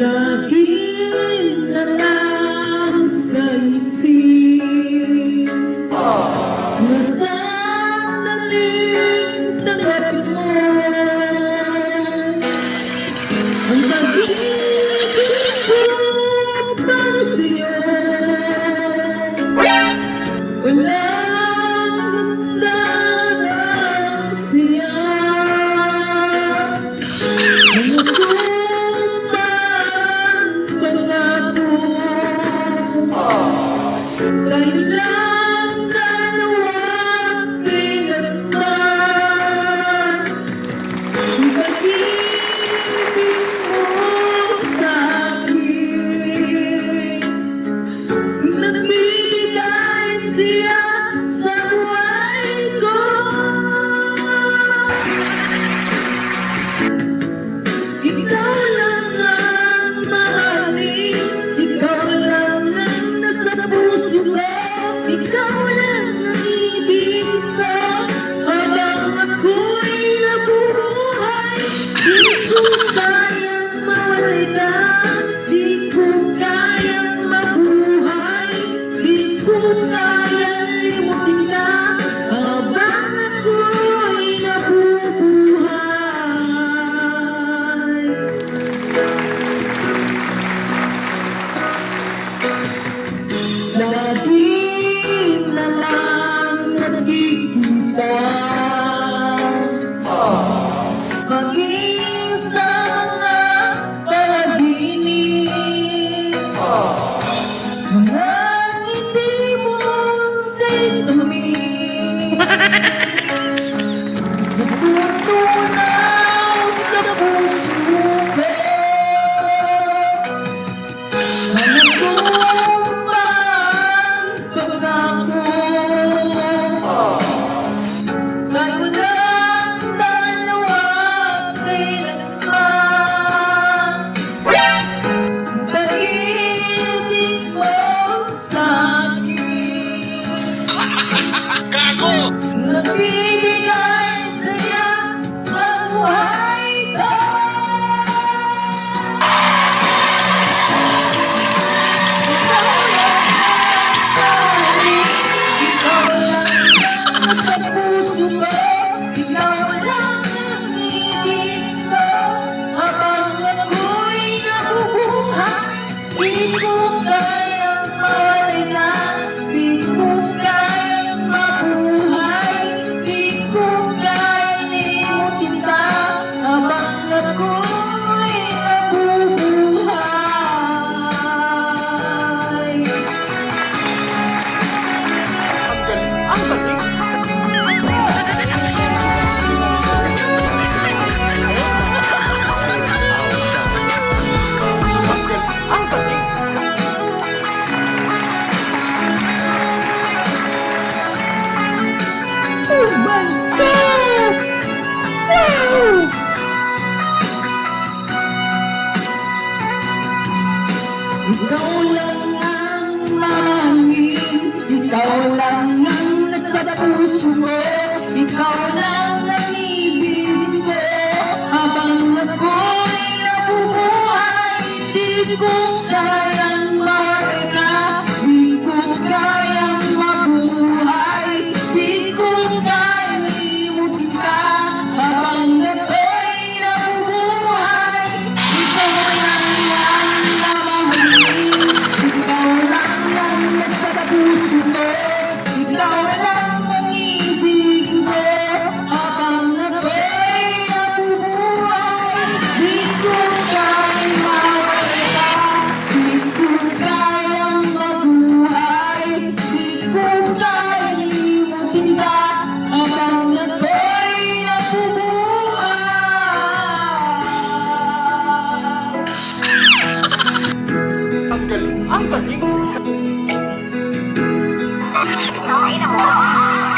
Lagi na lang sa isip na sandaling tanggap mo ang pag-ibig ko para sa'yo. Walang hanggan siya ang dahil lang dalawang pinagman ang pag-ibig mo sa'kin. Nagbibigay siya sa buhay ko. Ikaw lang ang mahalin, ikaw lang ang nasa puso ko. Ikaw lang ang ibig ko, habang ako'y nabubuhay. Di ko kayang mawalay ka, di ko kayang mabuhay, di ko kayang limutin ka, habang ako'y nabubuhay. Lagi na lang nagkikita, maging sa mga panaginip, mga hindi mo daydamin, natutunaw sa puso ko, mga nagbibigay saya sa buhay ko. Ikaw lang ang nasa puso ko, ikaw lang ang ibig ko, habang ako'y nabubuhay. Di ko kayang mawalay na, di ko kayang mabuhay, di ko kayang limutin ka, habang ako'y nabubuhay. Ang galing! Oh my God! Wow! Ikaw lang ang mahalin, ikaw lang ang nasa puso ko, ikaw lang ang ibig ko, habang ako'y nabubuhay. Di ko kayang mahalin, di ko kayang mabuhay, di ko kayang limutin ka, habang ako'y nabubuhay. Ikaw lang ang mamahalin, ikaw lang ang nasa puso ko, ikaw lang ang ibig ko, habang ako'y nabubuhay. Di ko kayang mawala, di ko kayang mabuhay, di ko kayang limutin ka, habang ako'y nabubuhay. Ang galing! Ang galing! Ito, ina mo.